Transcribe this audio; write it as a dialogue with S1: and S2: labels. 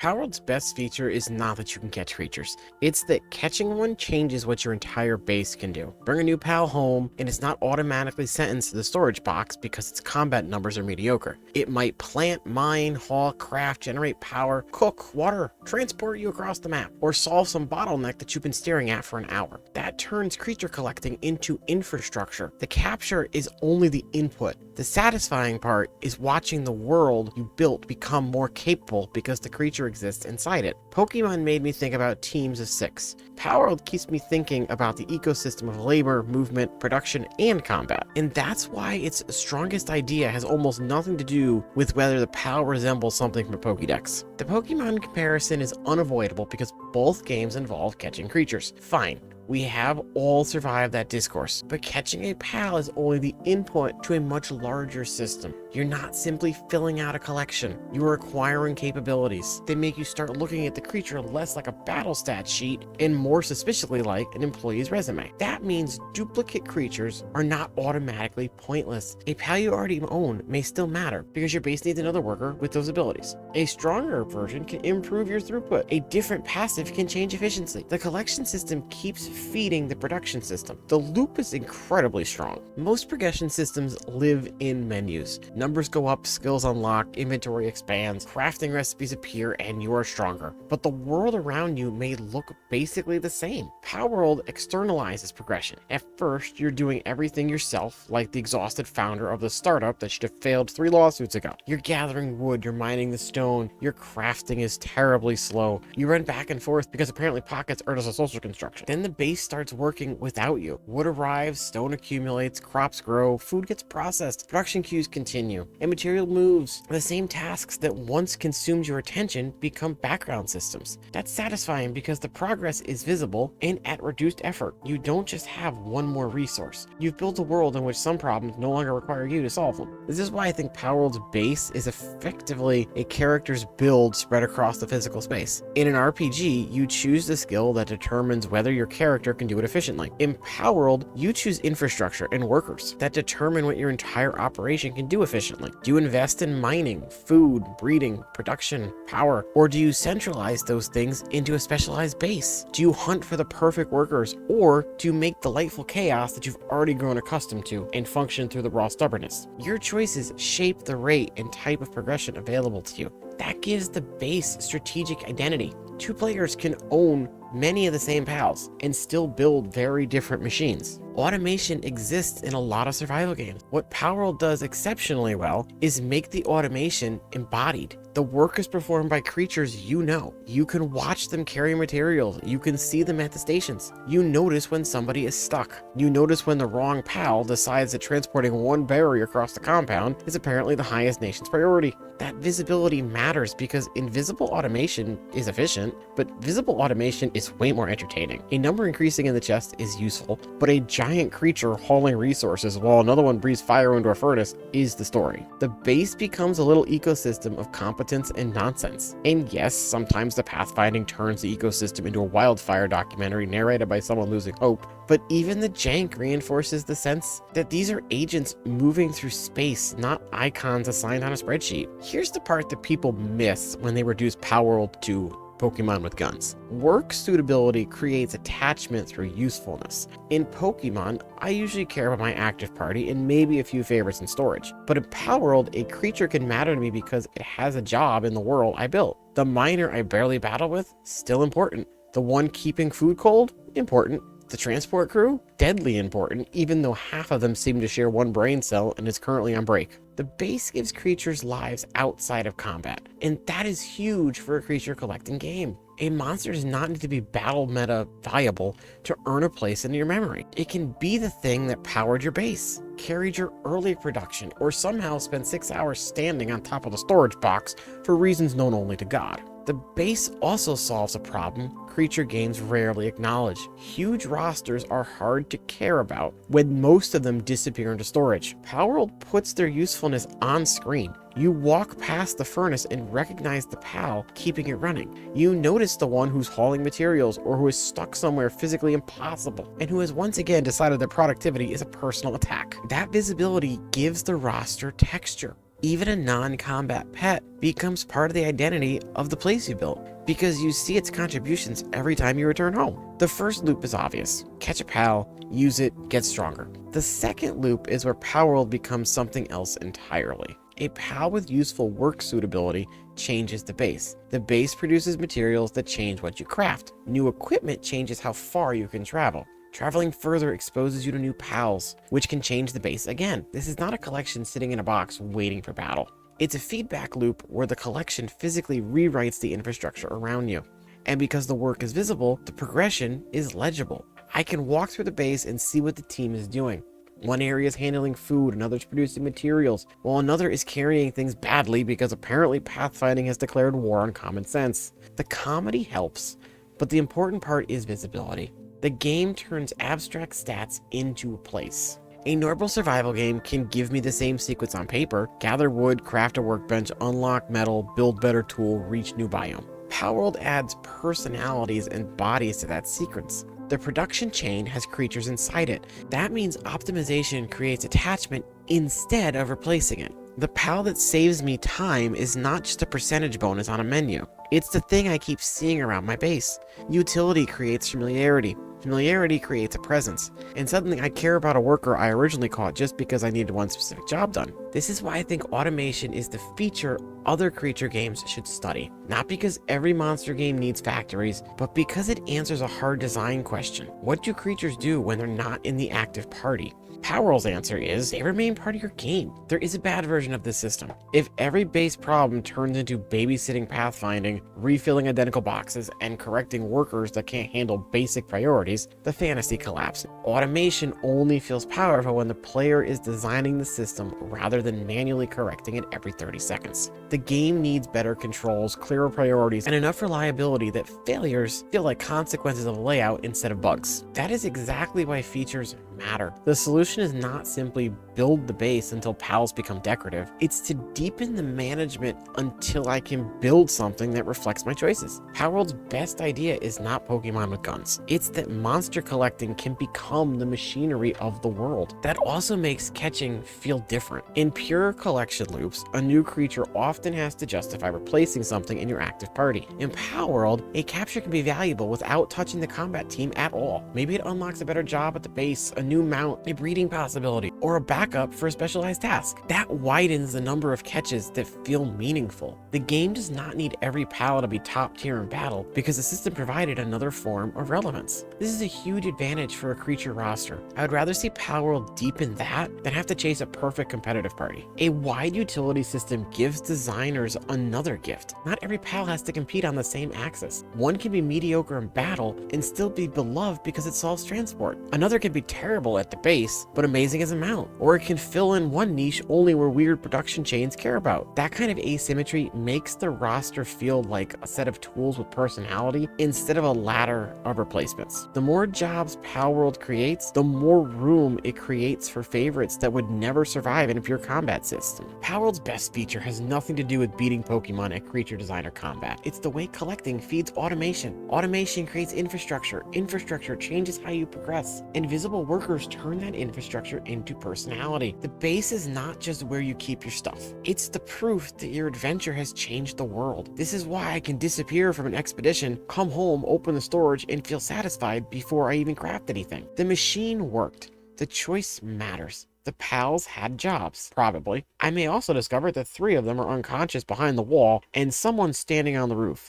S1: Palworld's best feature is not that you can catch creatures. It's that catching one changes what your entire base can do. Bring a new pal home, and it's not automatically sentenced to the storage box because its combat numbers are mediocre. It might plant, mine, haul, craft, generate power, cook, water, transport you across the map, or solve some bottleneck that you've been staring at for an hour. That turns creature collecting into infrastructure. The capture is only the input. The satisfying part is watching the world you built become more capable because the creature exists inside it. Pokemon made me think about teams of 6. Palworld keeps me thinking about the ecosystem of labor, movement, production, and combat. And that's why its strongest idea has almost nothing to do with whether the PAL resembles something from a Pokédex. The Pokemon comparison is unavoidable because both games involve catching creatures. Fine. We have all survived that discourse, but catching a PAL is only the input to a much larger system. You're not simply filling out a collection, you are acquiring capabilities. They make you start looking at the creature less like a battle stat sheet and more suspiciously like an employee's resume. That means duplicate creatures are not automatically pointless. A PAL you already own may still matter because your base needs another worker with those abilities. A stronger version can improve your throughput. A different passive can change efficiency. The collection system keeps feeding the production system. The loop is incredibly strong. Most progression systems live in menus. Numbers go up, skills unlock, inventory expands, crafting recipes appear, and you are stronger. But the world around you may look basically the same. Palworld externalizes progression. At first, you're doing everything yourself, like the exhausted founder of the startup that should have failed 3 lawsuits ago. You're gathering wood, you're mining the stone, your crafting is terribly slow. You run back and forth because apparently pockets are just a social construction. Then the base starts working without you. Wood arrives, stone accumulates, crops grow, food gets processed, production queues continue, and material moves. The same tasks that once consumed your attention become background systems. That's satisfying because the progress is visible and at reduced effort. You don't just have one more resource. You've built a world in which some problems no longer require you to solve them. This is why I think Palworld's base is effectively a character's build spread across the physical space. In an RPG, you choose the skill that determines whether your character can do it efficiently. In Palworld, you choose infrastructure and workers that determine what your entire operation can do efficiently. Do you invest in mining, food, breeding, production, power, or do you centralize those things into a specialized base? Do you hunt for the perfect workers, or do you make delightful chaos that you've already grown accustomed to and function through the raw stubbornness? Your choices shape the rate and type of progression available to you. That gives the base strategic identity. 2 players can own many of the same pals and still build very different machines. Automation exists in a lot of survival games. What Palworld does exceptionally well is make the automation embodied. The work is performed by creatures you know. You can watch them carry materials. You can see them at the stations. You notice when somebody is stuck. You notice when the wrong pal decides that transporting 1 berry across the compound is apparently the highest nation's priority. That visibility matters because invisible automation is efficient, but visible automation is way more entertaining. A number increasing in the chest is useful, but a giant creature hauling resources while another one breathes fire into a furnace is the story. The base becomes a little ecosystem of competence and nonsense. And yes, sometimes the pathfinding turns the ecosystem into a wildfire documentary narrated by someone losing hope, but even the jank reinforces the sense that these are agents moving through space, not icons assigned on a spreadsheet. Here's the part that people miss when they reduce Palworld to Pokemon with guns. Work suitability creates attachment through usefulness. In Pokemon, I usually care about my active party and maybe a few favorites in storage. But in Palworld, a creature can matter to me because it has a job in the world I built. The miner I barely battle with, still important. The one keeping food cold, important. The transport crew, deadly important, even though half of them seem to share 1 brain cell and is currently on break. The base gives creatures lives outside of combat, and that is huge for a creature collecting game. A monster does not need to be battle meta viable to earn a place in your memory. It can be the thing that powered your base, carried your early production, or somehow spent 6 hours standing on top of the storage box for reasons known only to God. The base also solves a problem creature games rarely acknowledge. Huge rosters are hard to care about when most of them disappear into storage. Palworld puts their usefulness on screen. You walk past the furnace and recognize the pal keeping it running. You notice the one who's hauling materials or who is stuck somewhere physically impossible and who has once again decided that productivity is a personal attack. That visibility gives the roster texture. Even a non-combat pet becomes part of the identity of the place you built, because you see its contributions every time you return home. The first loop is obvious. Catch a pal, use it, get stronger. The second loop is where Palworld becomes something else entirely. A pal with useful work suitability changes the base. The base produces materials that change what you craft. New equipment changes how far you can travel. Traveling further exposes you to new pals, which can change the base again. This is not a collection sitting in a box waiting for battle. It's a feedback loop where the collection physically rewrites the infrastructure around you. And because the work is visible, the progression is legible. I can walk through the base and see what the team is doing. One area is handling food, another's producing materials, while another is carrying things badly because apparently pathfinding has declared war on common sense. The comedy helps, but the important part is visibility. The game turns abstract stats into a place. A normal survival game can give me the same sequence on paper: gather wood, craft a workbench, unlock metal, build better tool, reach new biome. Palworld adds personalities and bodies to that sequence. The production chain has creatures inside it. That means optimization creates attachment instead of replacing it. The pal that saves me time is not just a percentage bonus on a menu. It's the thing I keep seeing around my base. Utility creates familiarity. Familiarity creates a presence, and suddenly I care about a worker I originally caught just because I needed one specific job done. This is why I think automation is the feature other creature games should study. Not because every monster game needs factories, but because it answers a hard design question. What do creatures do when they're not in the active party? Palworld's answer is they remain part of your game. There is a bad version of this system. If every base problem turns into babysitting pathfinding, refilling identical boxes, and correcting workers that can't handle basic priorities, the fantasy collapses. Automation only feels powerful when the player is designing the system rather than manually correcting it every 30 seconds. The game needs better controls, clearer priorities, and enough reliability that failures feel like consequences of layout instead of bugs. That is exactly why features matter. The solution is not simply build the base until pals become decorative. It's to deepen the management until I can build something that reflects my choices. Palworld's best idea is not Pokemon with guns. It's that monster collecting can become the machinery of the world. That also makes catching feel different. In pure collection loops, a new creature often has to justify replacing something in your active party. In Palworld, a capture can be valuable without touching the combat team at all. Maybe it unlocks a better job at the base, a new mount, a breeding possibility, or a backup for a specialized task. That widens the number of catches that feel meaningful. The game does not need every pal to be top tier in battle because the system provided another form of relevance. This is a huge advantage for a creature roster. I would rather see Palworld deepen that than have to chase a perfect competitive party. A wide utility system gives designers another gift. Not every pal has to compete on the same axis. One can be mediocre in battle and still be beloved because it solves transport. Another can be terrible at the base, but amazing as a mount. Or it can fill in one niche only where weird production chains care about. That kind of asymmetry makes the roster feel like a set of tools with personality instead of a ladder of replacements. The more jobs Palworld creates, the more room it creates for favorites that would never survive in a pure combat system. Palworld's best feature has nothing to do with beating Pokemon at creature design or combat. It's the way collecting feeds automation. Automation creates infrastructure. Infrastructure changes how you progress. Invisible workers turn that infrastructure into personality. The base is not just where you keep your stuff. It's the proof that your adventure has changed the world. This is why I can disappear from an expedition, come home, open the storage, and feel satisfied before I even craft anything. The machine worked. The choice matters. The pals had jobs, probably. I may also discover that 3 of them are unconscious behind the wall and someone's standing on the roof.